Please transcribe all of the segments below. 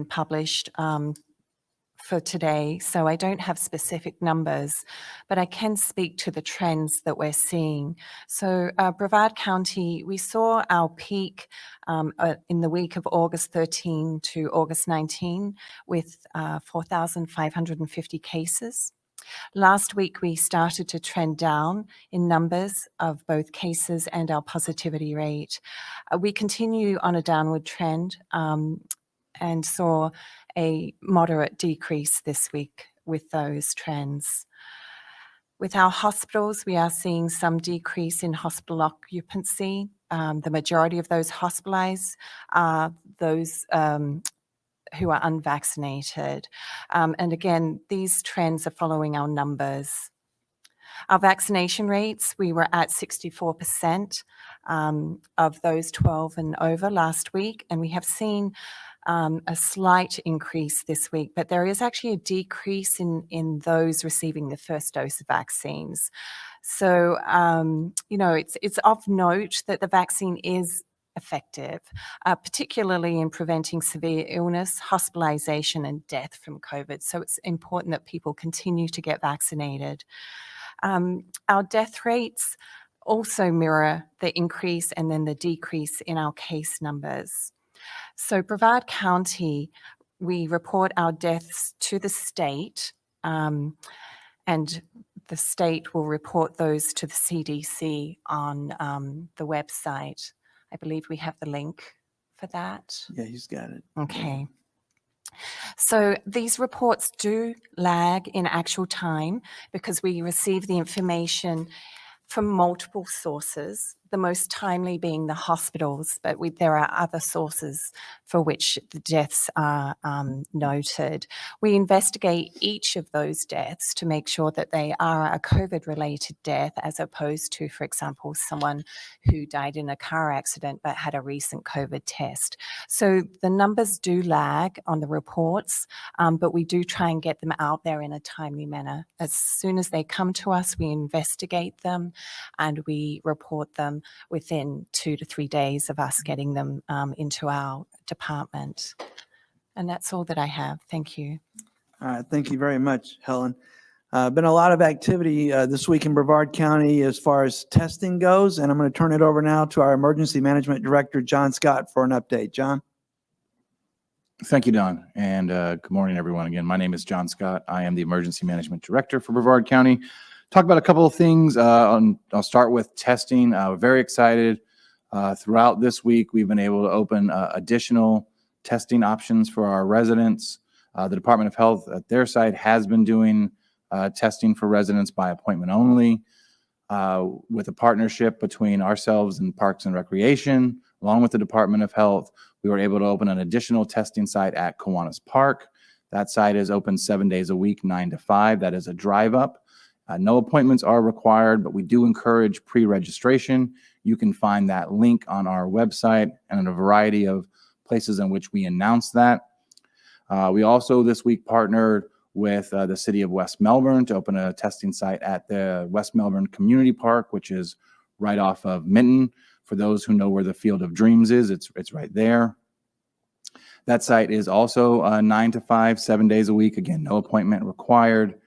published for today, so I don't have specific numbers, but I can speak to the trends that we're seeing. So Brevard County, we saw our peak in the week of August 13 to August 19 with 4,550 cases. Last week, we started to trend down in numbers of both cases and our positivity rate. We continue on a downward trend and saw a moderate decrease this week with those trends. With our hospitals, we are seeing some decrease in hospital occupancy. The majority of those hospitalized are those who are unvaccinated. And again, these trends are following our numbers. Our vaccination rates, we were at 64% of those 12 and over last week, and we have seen a slight increase this week, but there is actually a decrease in those receiving the first dose of vaccines. So, it's of note that the vaccine is effective, particularly in preventing severe illness, hospitalization, and death from COVID. So it's important that people continue to get vaccinated. Our death rates also mirror the increase and then the decrease in our case numbers. So Brevard County, we report our deaths to the state, and the state will report those to the CDC on the website. I believe we have the link for that. Yeah, he's got it. Okay. So these reports do lag in actual time because we receive the information from multiple sources, the most timely being the hospitals, but there are other sources for which the deaths are noted. We investigate each of those deaths to make sure that they are a COVID-related death as opposed to, for example, someone who died in a car accident but had a recent COVID test. So the numbers do lag on the reports, but we do try and get them out there in a timely manner. As soon as they come to us, we investigate them and we report them within 2 to 3 days of us getting them into our department. And that's all that I have. Thank you. All right. Thank you very much, Helen. Been a lot of activity this week in Brevard County as far as testing goes, and I'm going to turn it over now to our Emergency Management Director, John Scott, for an update. John? Thank you, Don, and good morning, everyone. Again, my name is John Scott. I am the Emergency Management Director for Brevard County. Talk about a couple of things. I'll start with testing. We're very excited. Throughout this week, we've been able to open additional testing options for our residents. The Department of Health at their site has been doing testing for residents by appointment only. With a partnership between ourselves and Parks and Recreation, along with the Department of Health, we were able to open an additional testing site at Kiwanis Park. That site is open 7 days a week, 9 to 5. That is a drive-up. No appointments are required, but we do encourage pre-registration. You can find that link on our website and in a variety of places in which we announce that. We also this week partnered with the city of West Melbourne to open a testing site at the West Melbourne Community Park, which is right off of Minton. For those who know where the Field of Dreams is, it's right there. That site is also 9 to 5, 7 days a week. Again, no appointment required,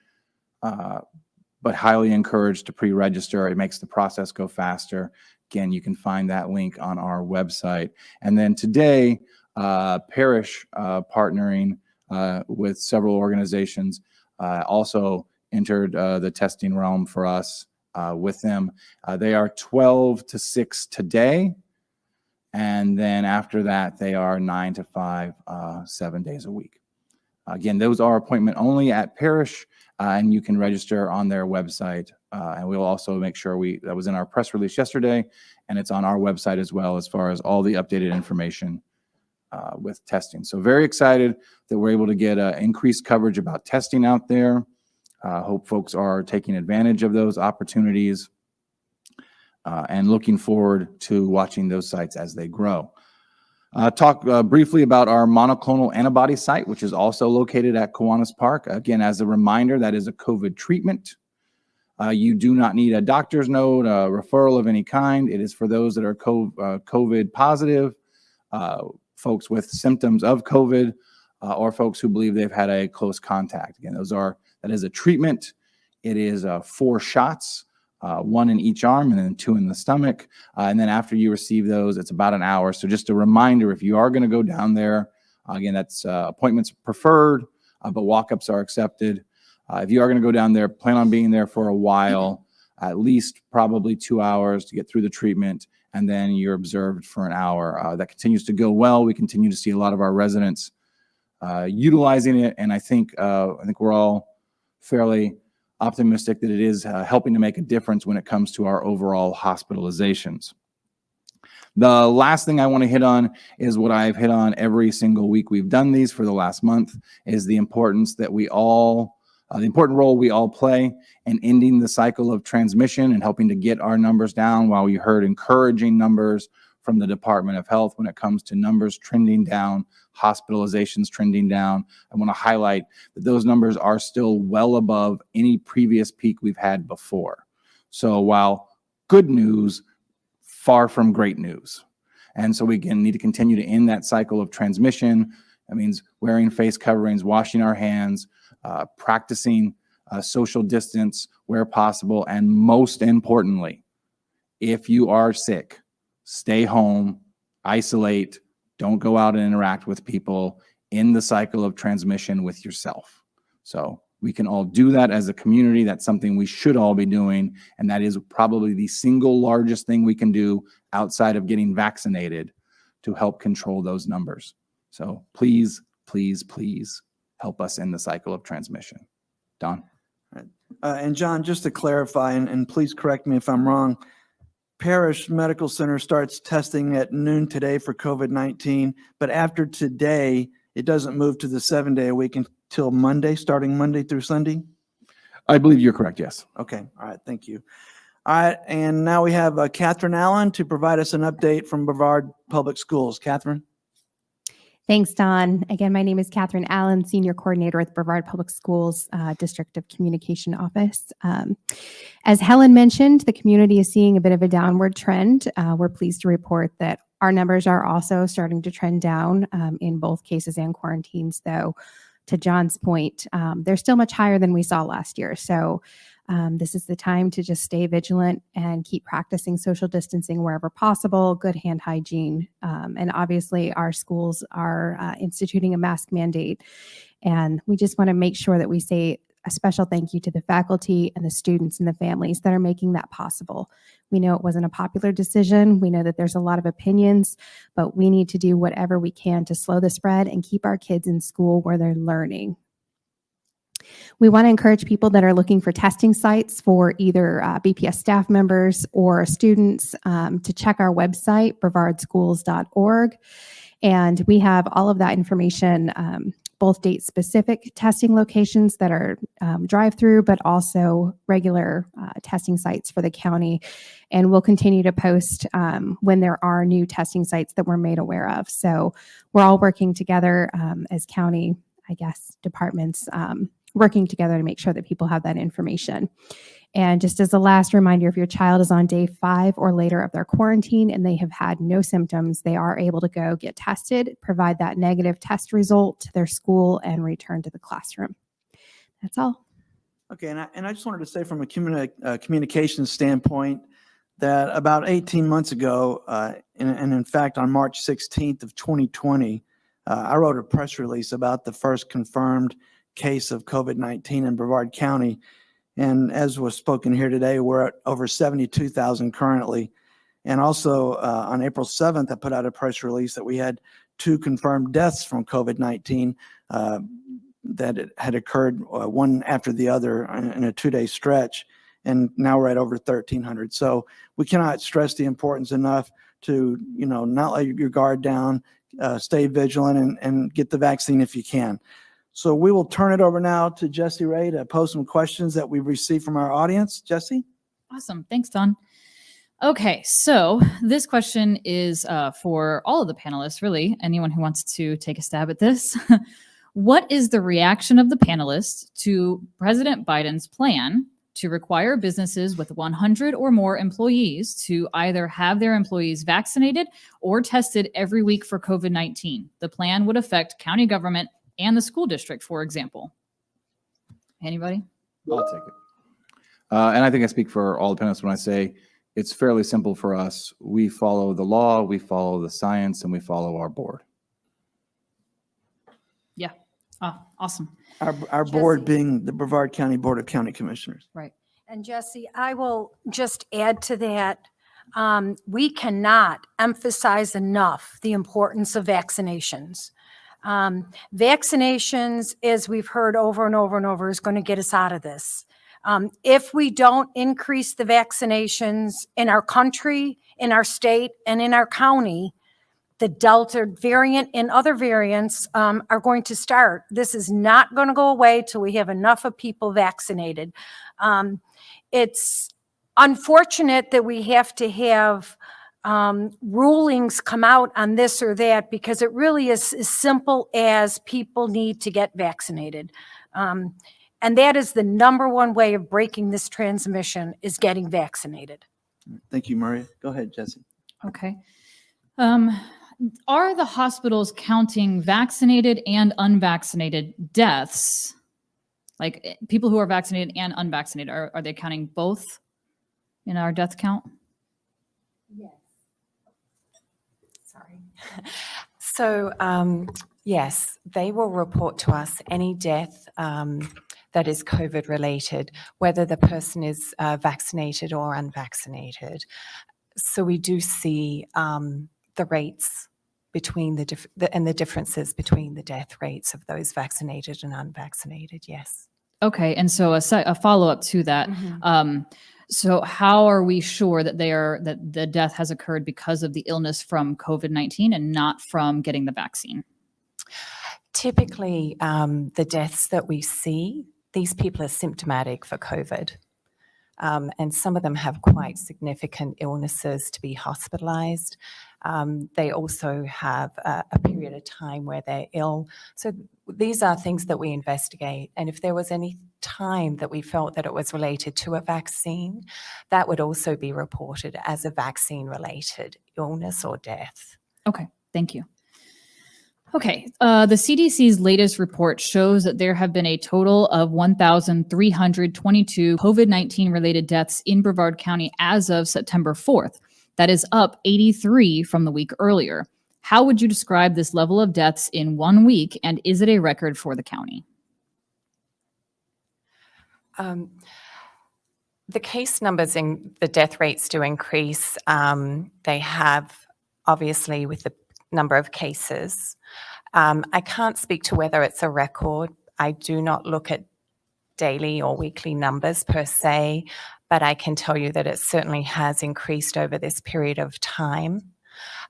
but highly encouraged to pre-register. It makes the process go faster. Again, you can find that link on our website. And then today, Parish partnering with several organizations also entered the testing realm for us with them. They are 12 to 6 today. And then after that, they are 9 to 5, 7 days a week. Again, those are appointment only at Parish, and you can register on their website. And we'll also make sure that was in our press release yesterday, and it's on our website as well as far as all the updated information with testing. So very excited that we're able to get increased coverage about testing out there. Hope folks are taking advantage of those opportunities and looking forward to watching those sites as they grow. Talk briefly about our monoclonal antibody site, which is also located at Kiwanis Park. Again, as a reminder, that is a COVID treatment. You do not need a doctor's note, a referral of any kind. It is for those that are COVID positive, folks with symptoms of COVID, or folks who believe they've had a close contact. Again, that is a treatment. It is 4 shots, 1 in each arm and then 2 in the stomach. And then after you receive those, it's about an hour. So just a reminder, if you are going to go down there, again, that's appointments preferred, but walk-ups are accepted. If you are going to go down there, plan on being there for a while, at least probably 2 hours to get through the treatment, and then you're observed for an hour. That continues to go well. We continue to see a lot of our residents utilizing it, and I think we're all fairly optimistic that it is helping to make a difference when it comes to our overall hospitalizations. The last thing I want to hit on is what I've hit on every single week we've done these for the last month, is the importance that the important role we all play in ending the cycle of transmission and helping to get our numbers down. While we heard encouraging numbers from the Department of Health when it comes to numbers trending down, hospitalizations trending down, I want to highlight that those numbers are still well above any previous peak we've had before. So while good news, far from great news. And so we need to continue to end that cycle of transmission. That means wearing face coverings, washing our hands, practicing social distance where possible, and most importantly, if you are sick, stay home, isolate, don't go out and interact with people, in the cycle of transmission with yourself. So we can all do that as a community. That's something we should all be doing, and that is probably the single largest thing we can do outside of getting vaccinated to help control those numbers. So please, please, please help us in the cycle of transmission. Don? And John, just to clarify, and please correct me if I'm wrong, Parish Medical Center starts testing at noon today for COVID-19, but after today, it doesn't move to the 7-day a week until Monday, starting Monday through Sunday? I believe you're correct, yes. Okay, all right, thank you. All right, and now we have Catherine Allen to provide us an update from Brevard Public Schools. Catherine? Thanks, Don. Again, my name is Catherine Allen, Senior Coordinator with Brevard Public Schools District of Communication Office. As Helen mentioned, the community is seeing a bit of a downward trend. We're pleased to report that our numbers are also starting to trend down in both cases and quarantines, though, to John's point, they're still much higher than we saw last year. So this is the time to just stay vigilant and keep practicing social distancing wherever possible, good hand hygiene. And obviously our schools are instituting a mask mandate. And we just want to make sure that we say a special thank you to the faculty and the students and the families that are making that possible. We know it wasn't a popular decision. We know that there's a lot of opinions, but we need to do whatever we can to slow the spread and keep our kids in school where they're learning. We want to encourage people that are looking for testing sites for either BPS staff members or students to check our website, brevardschools.org. And we have all of that information, both date-specific testing locations that are drive-through, but also regular testing sites for the county. And we'll continue to post when there are new testing sites that we're made aware of. So we're all working together as county, departments, working together to make sure that people have that information. And just as a last reminder, if your child is on day 5 or later of their quarantine and they have had no symptoms, they are able to go get tested, provide that negative test result to their school, and return to the classroom. That's all. Okay, and I just wanted to say from a communications standpoint that about 18 months ago, and in fact on March 16th of 2020, I wrote a press release about the first confirmed case of COVID-19 in Brevard County. And as was spoken here today, we're at over 72,000 currently. And also on April 7th, I put out a press release that we had 2 confirmed deaths from COVID-19 that it had occurred one after the other in a 2-day stretch. And now we're at over 1,300. So we cannot stress the importance enough to, not let your guard down, stay vigilant, and get the vaccine if you can. So we will turn it over now to Jesse Ray to pose some questions that we've received from our audience. Jesse? Awesome. Thanks, Don. Okay, so this question is for all of the panelists, really, anyone who wants to take a stab at this. What is the reaction of the panelists to President Biden's plan to require businesses with 100 or more employees to either have their employees vaccinated or tested every week for COVID-19? The plan would affect county government and the school district, for example? Anybody? I'll take it. And I think I speak for all the panelists when I say it's fairly simple for us. We follow the law, we follow the science, and we follow our board. Yeah. Oh, awesome. Our board Jesse. being the Brevard County Board of County Commissioners. Right. And Jesse, I will just add to that. We cannot emphasize enough the importance of vaccinations. Vaccinations, as we've heard over and over and over, is going to get us out of this. If we don't increase the vaccinations in our country, in our state, and in our county, the Delta variant and other variants are going to start. This is not going to go away till we have enough of people vaccinated. It's unfortunate that we have to have rulings come out on this or that, because it really is as simple as people need to get vaccinated. And that is the number one way of breaking this transmission, is getting vaccinated. Thank you, Maria. Go ahead, Jesse. Okay. Are the hospitals counting vaccinated and unvaccinated deaths? Like people who are vaccinated and unvaccinated, are they counting both in our death count? Yes. Sorry. So, yes, they will report to us any death that is COVID related, whether the person is vaccinated or unvaccinated. So we do see the rates between the differences between the death rates of those vaccinated and unvaccinated. Yes. Okay, and so a follow-up to that. So how are we sure that that the death has occurred because of the illness from COVID-19 and not from getting the vaccine? Typically, the deaths that we see, these people are symptomatic for COVID. And some of them have quite significant illnesses to be hospitalized. They also have a period of time where they're ill. So these are things that we investigate. And if there was any time that we felt that it was related to a vaccine, that would also be reported as a vaccine-related illness or death. Okay, thank you. Okay, the CDC's latest report shows that there have been a total of 1,322 COVID-19 related deaths in Brevard County as of September 4th. That is up 83 from the week earlier. How would you describe this level of deaths in 1 week, and is it a record for the county? The case numbers and the death rates do increase. They have, obviously, with the number of cases. I can't speak to whether it's a record. I do not look at daily or weekly numbers per se, but I can tell you that it certainly has increased over this period of time.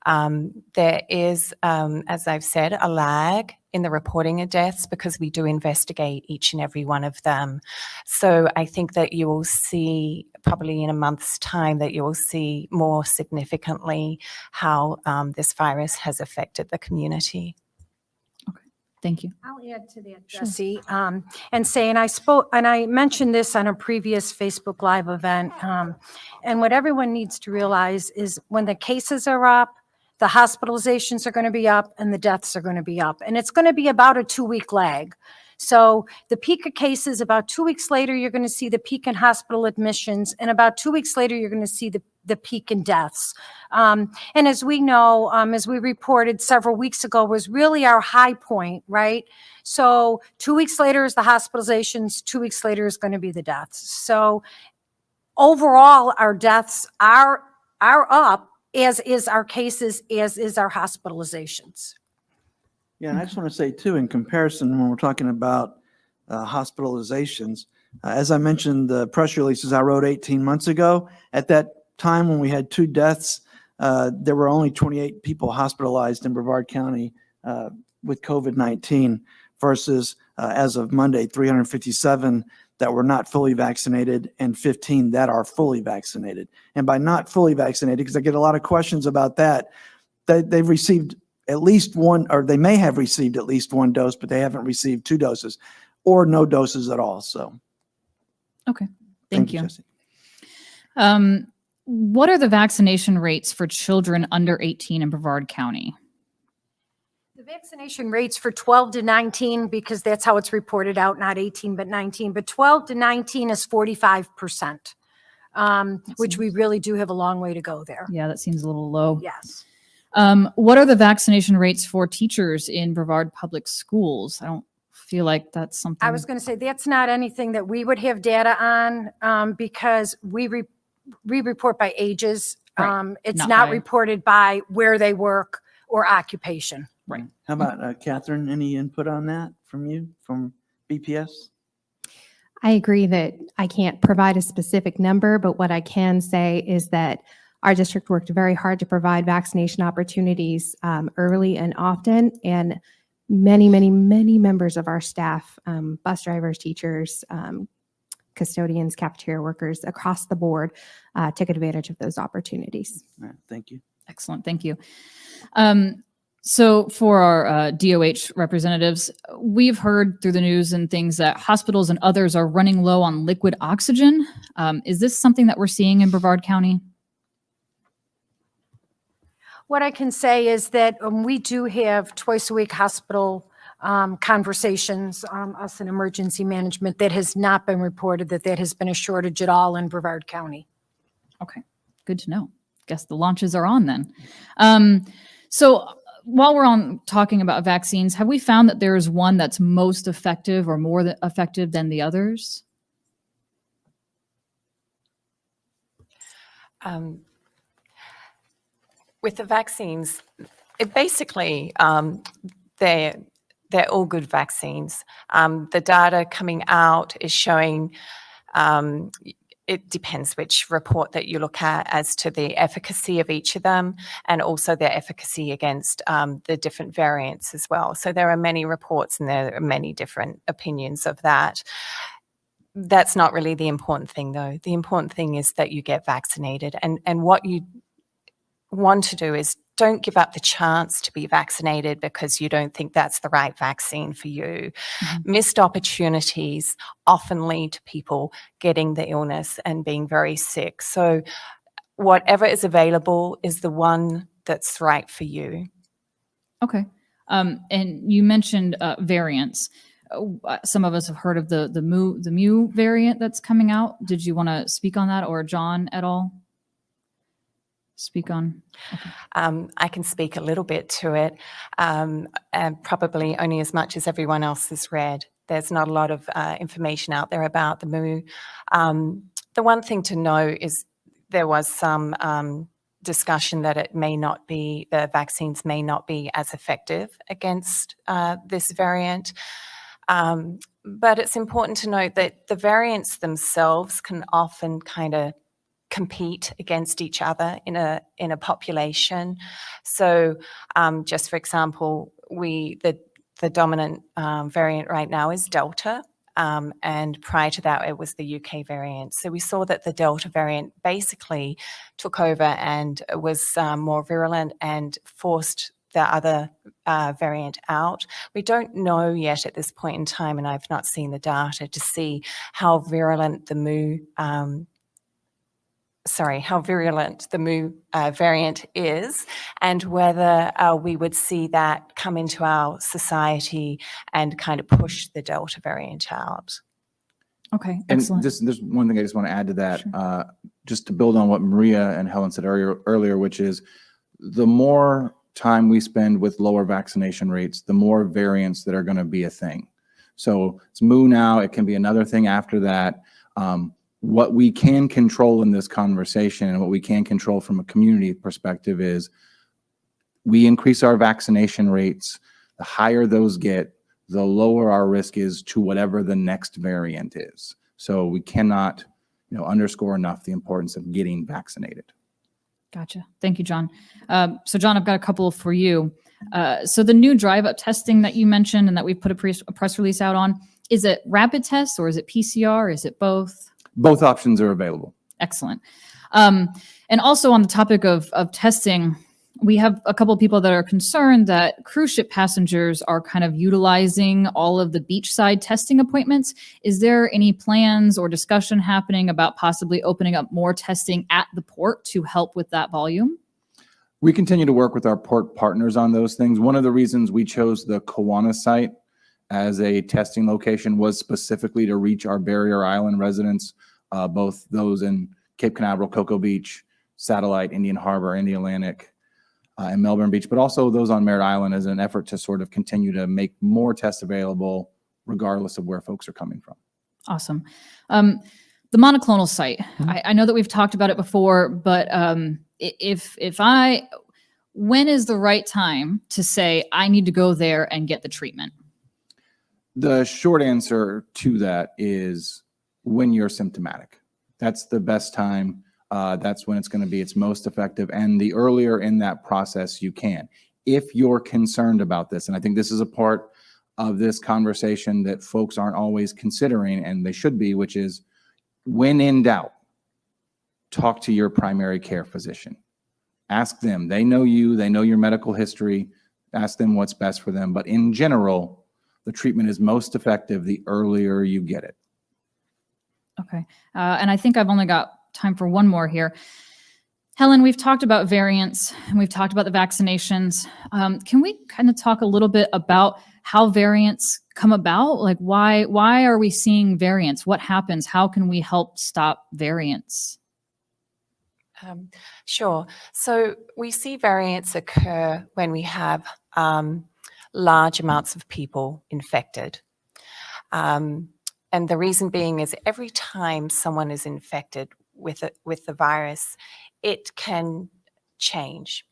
There is, as I've said, a lag in the reporting of deaths because we do investigate each and every one of them. So I think that you will see probably in a month's time that you will see more significantly how this virus has affected the community. Thank you. I'll add to that, Sure. Jesse, and say, and I mentioned this on a previous Facebook Live event, and what everyone needs to realize is when the cases are up, the hospitalizations are going to be up and the deaths are going to be up. And it's going to be about a 2-week lag. So the peak of cases, about 2 weeks later, you're going to see the peak in hospital admissions. And about 2 weeks later, you're going to see the peak in deaths. And as we know, as we reported several weeks ago, was really our high point, right? So 2 weeks later is the hospitalizations, 2 weeks later is going to be the deaths. So overall, our deaths are up, as is our cases, as is our hospitalizations. Yeah, and I just want to say too, in comparison, when we're talking about hospitalizations, as I mentioned, the press releases I wrote 18 months ago, at that time when we had 2 deaths, there were only 28 people hospitalized in Brevard County with COVID-19 versus as of Monday, 357 that were not fully vaccinated and 15 that are fully vaccinated. And by not fully vaccinated, because I get a lot of questions about that, they've received at least one, or they may have received at least 1 dose, but they haven't received 2 doses or no doses at all. So, Okay, thank you. Jesse. What are the vaccination rates for children under 18 in Brevard County? The vaccination rates for 12 to 19, because that's how it's reported out, not 18, but 19, but 12 to 19 is 45%, which we really do have a long way to go there. Yeah, that seems a little low. Yes. What are the vaccination rates for teachers in Brevard Public Schools? I don't feel like that's something. I was going to say, that's not anything that we would have data on, because we report by ages. Right. It's Not not by- reported by where they work or occupation. How about Catherine? Any input on that from you, from BPS? I agree that I can't provide a specific number, but what I can say is that our district worked very hard to provide vaccination opportunities early and often, and many members of our staff, bus drivers, teachers, custodians, cafeteria workers across the board took advantage of those opportunities. All right, thank you. Excellent. Thank you. So for our DOH representatives, we've heard through the news and things that hospitals and others are running low on liquid oxygen. Is this something that we're seeing in Brevard County? What I can say is that we do have twice a week hospital conversations, us in emergency management, that has not been reported that has been a shortage at all in Brevard County. Okay, good to know. Guess the launches are on then. So while we're on talking about vaccines, have we found that there is one that's most effective or more effective than the others? With the vaccines, it basically, they're all good vaccines. The data coming out is showing, it depends which report that you look at as to the efficacy of each of them, and also their efficacy against the different variants as well. So there are many reports and there are many different opinions of that. That's not really the important thing, though. The important thing is that you get vaccinated, and what you want to do is don't give up the chance to be vaccinated because you don't think that's the right vaccine for you. Missed opportunities often lead to people getting the illness and being very sick. So whatever is available is the one that's right for you. Okay. And you mentioned variants. Some of us have heard of the Mu variant that's coming out. Did you want to speak on that, or John at all? Speak on. Okay. I can speak a little bit to it, and probably only as much as everyone else has read. There's not a lot of information out there about the Mu. The one thing to know is there was some discussion that the vaccines may not be as effective against this variant. But it's important to note that the variants themselves can often kind of compete against each other in a population. So just for example, the dominant variant right now is Delta, and prior to that it was the UK variant. So we saw that the Delta variant basically took over and was more virulent and forced the other variant out. We don't know yet at this point in time, and I've not seen the data to see how virulent the Mu variant is, and whether we would see that come into our society and kind of push the Delta variant out. Okay, And excellent. there's one thing I just want to add to that, Sure. just to build on what Maria and Helen said earlier, which is the more time we spend with lower vaccination rates, the more variants that are going to be a thing. So it's Mu now, it can be another thing after that. What we can control in this conversation and what we can control from a community perspective is we increase our vaccination rates. The higher those get, the lower our risk is to whatever the next variant is. So we cannot, underscore enough the importance of getting vaccinated. Gotcha. Thank you, John. So John, I've got a couple for you. So the new drive-up testing that you mentioned and that we put a press release out on, is it rapid tests or is it PCR? Is it both? Both options are available. Excellent. And also on the topic of testing, we have a couple of people that are concerned that cruise ship passengers are kind of utilizing all of the beachside testing appointments. Is there any plans or discussion happening about possibly opening up more testing at the port to help with that volume? We continue to work with our port partners on those things. One of the reasons we chose the Kiwanis site as a testing location was specifically to reach our Barrier Island residents, both those in Cape Canaveral, Cocoa Beach, Satellite, Indian Harbor, Indian Atlantic, and Melbourne Beach, but also those on Merritt Island as an effort to sort of continue to make more tests available regardless of where folks are coming from. Awesome. The monoclonal site, I know that we've talked about it before, but when is the right time to say I need to go there and get the treatment? The short answer to that is when you're symptomatic. That's the best time. That's when it's going to be its most effective. And the earlier in that process you can. If you're concerned about this, and I think this is a part of this conversation that folks aren't always considering, and they should be, which is when in doubt, talk to your primary care physician. Ask them. They know you. They know your medical history. Ask them what's best for them. But in general, the treatment is most effective the earlier you get it. Okay. And I think I've only got time for one more here. Helen, we've talked about variants and we've talked about the vaccinations. Can we kind of talk a little bit about how variants come about? Like why are we seeing variants? What happens? How can we help stop variants? Sure. So we see variants occur when we have large amounts of people infected. And the reason being is every time someone is infected with the virus, it can change.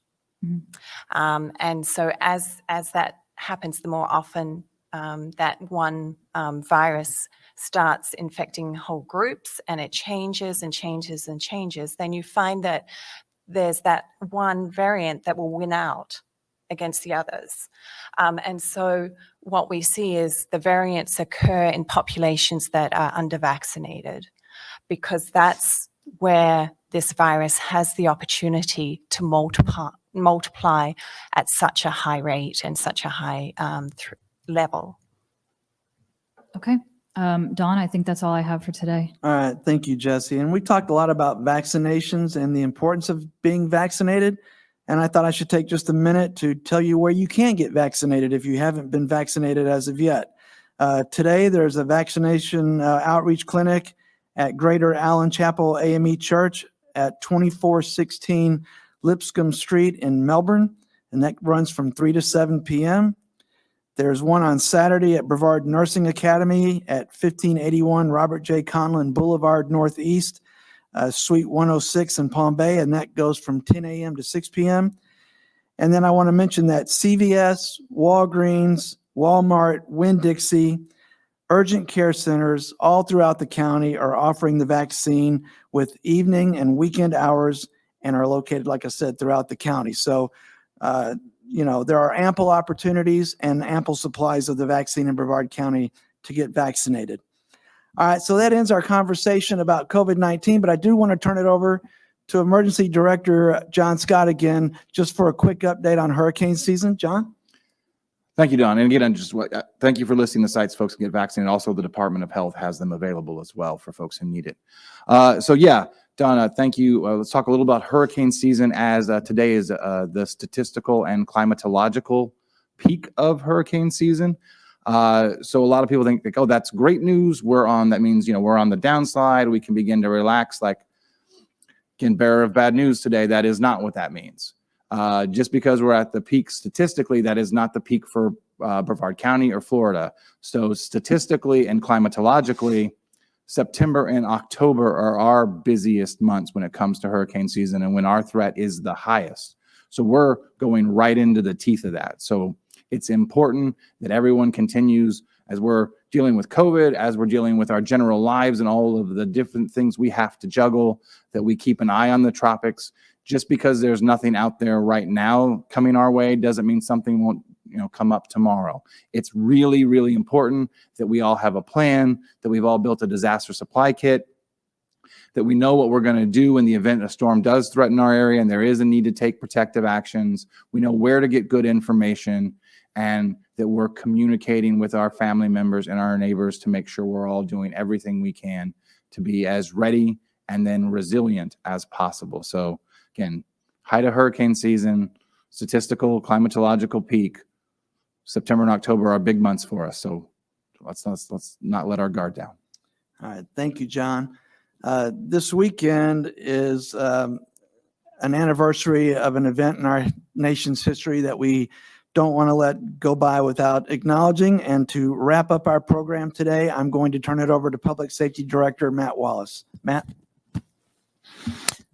Mm-hmm. And so as that happens, the more often that one virus starts infecting whole groups and it changes and changes and changes, then you find that there's that one variant that will win out against the others. And so what we see is the variants occur in populations that are under-vaccinated, because that's where this virus has the opportunity to multiply at such a high rate and such a high level. Okay. Dawn, I think that's all I have for today. All right. Thank you, Jesse. And we talked a lot about vaccinations and the importance of being vaccinated. And I thought I should take just a minute to tell you where you can get vaccinated if you haven't been vaccinated as of yet. Today, there's a vaccination outreach clinic at Greater Allen Chapel AME Church at 2416 Lipscomb Street in Melbourne, and that runs from 3 to 7 p.m. There's one on Saturday at Brevard Nursing Academy at 1581 Robert J. Conlon Boulevard Northeast, Suite 106 in Palm Bay, and that goes from 10 a.m. to 6 p.m. And then I want to mention that CVS, Walgreens, Walmart, Winn-Dixie, urgent care centers all throughout the county are offering the vaccine with evening and weekend hours and are located, like I said, throughout the county. So, there are ample opportunities and ample supplies of the vaccine in Brevard County to get vaccinated. All right, so that ends our conversation about COVID-19, but I do want to turn it over to Emergency Director John Scott again, just for a quick update on hurricane season. John? Thank you, Don. And again, thank you for listing the sites folks can get vaccinated. Also, the Department of Health has them available as well for folks who need it. Donna, thank you. Let's talk a little about hurricane season, as today is the statistical and climatological peak of hurricane season. So a lot of people think, oh, that's great news. That means, we're on the downside. We can begin to relax. Like, again, bearer of bad news today, that is not what that means. Just because we're at the peak statistically, that is not the peak for Brevard County or Florida. So statistically and climatologically, September and October are our busiest months when it comes to hurricane season and when our threat is the highest. So we're going right into the teeth of that. So it's important that everyone continues, as we're dealing with COVID, as we're dealing with our general lives and all of the different things we have to juggle, that we keep an eye on the tropics. Just because there's nothing out there right now coming our way doesn't mean something won't come up tomorrow. It's really, really important that we all have a plan, that we've all built a disaster supply kit, that we know what we're going to do in the event a storm does threaten our area and there is a need to take protective actions. We know where to get good information, and that we're communicating with our family members and our neighbors to make sure we're all doing everything we can to be as ready and then resilient as possible. So again, height of hurricane season, statistical climatological peak. September and October are big months for us, so let's not let our guard down. All right, thank you, John. This weekend is an anniversary of an event in our nation's history that we don't want to let go by without acknowledging. And to wrap up our program today, I'm going to turn it over to Public Safety Director Matt Wallace. Matt?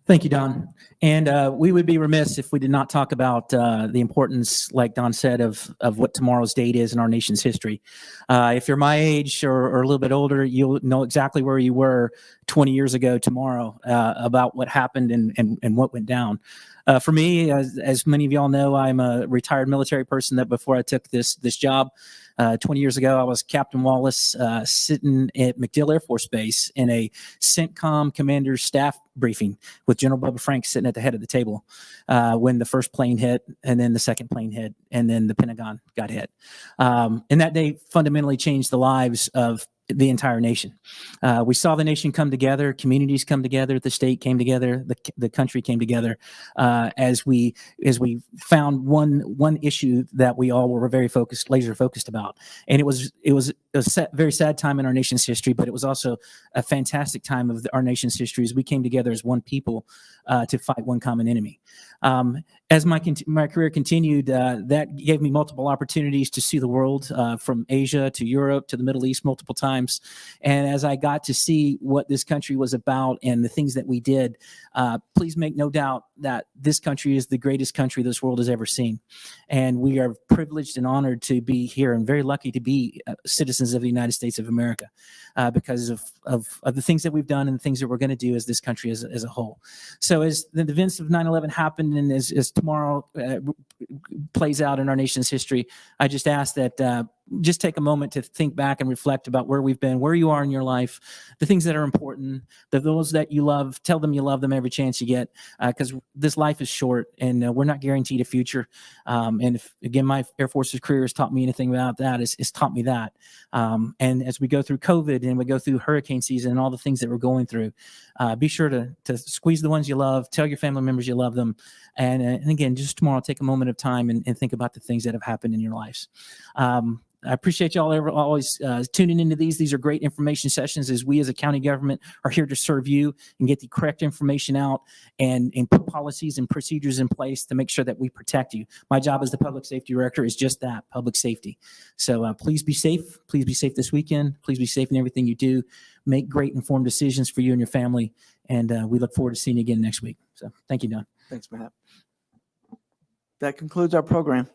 Thank you, Don. And we would be remiss if we did not talk about the importance, like Don said, of what tomorrow's date is in our nation's history. If you're my age or a little bit older, you'll know exactly where you were 20 years ago tomorrow about what happened and what went down. For me, as many of y'all know, I'm a retired military person that before I took this job, 20 years ago, I was Captain Wallace sitting at MacDill Air Force Base in a CENTCOM commander's staff briefing with General Bubba Franks sitting at the head of the table when the first plane hit, and then the second plane hit, and then the Pentagon got hit. And that day fundamentally changed the lives of the entire nation. We saw the nation come together, communities come together, the state came together, the country came together as we found one issue that we all were very laser focused about. And it was a very sad time in our nation's history, but it was also a fantastic time of our nation's history as we came together as one people to fight one common enemy. As my career continued, that gave me multiple opportunities to see the world from Asia to Europe to the Middle East multiple times. And as I got to see what this country was about and the things that we did, please make no doubt that this country is the greatest country this world has ever seen. And we are privileged and honored to be here and very lucky to be citizens of the United States of America because of the things that we've done and the things that we're going to do as this country as a whole. So as the events of 9/11 happened and as tomorrow plays out in our nation's history, I just ask that just take a moment to think back and reflect about where we've been, where you are in your life, the things that are important, those that you love, tell them you love them every chance you get, because this life is short and we're not guaranteed a future. And if, again, my Air Force's career has taught me anything about that, it's taught me that. And as we go through COVID and we go through hurricane season and all the things that we're going through, be sure to squeeze the ones you love, tell your family members you love them. And again, just tomorrow, take a moment of time and think about the things that have happened in your lives. I appreciate y'all always tuning into these. These are great information sessions as we as a county government are here to serve you and get the correct information out and put policies and procedures in place to make sure that we protect you. My job as the public safety director is just that, public safety. So please be safe. Please be safe this weekend. Please be safe in everything you do. Make great informed decisions for you and your family. And we look forward to seeing you again next week. So thank you, Don. Thanks, Matt. That concludes our program.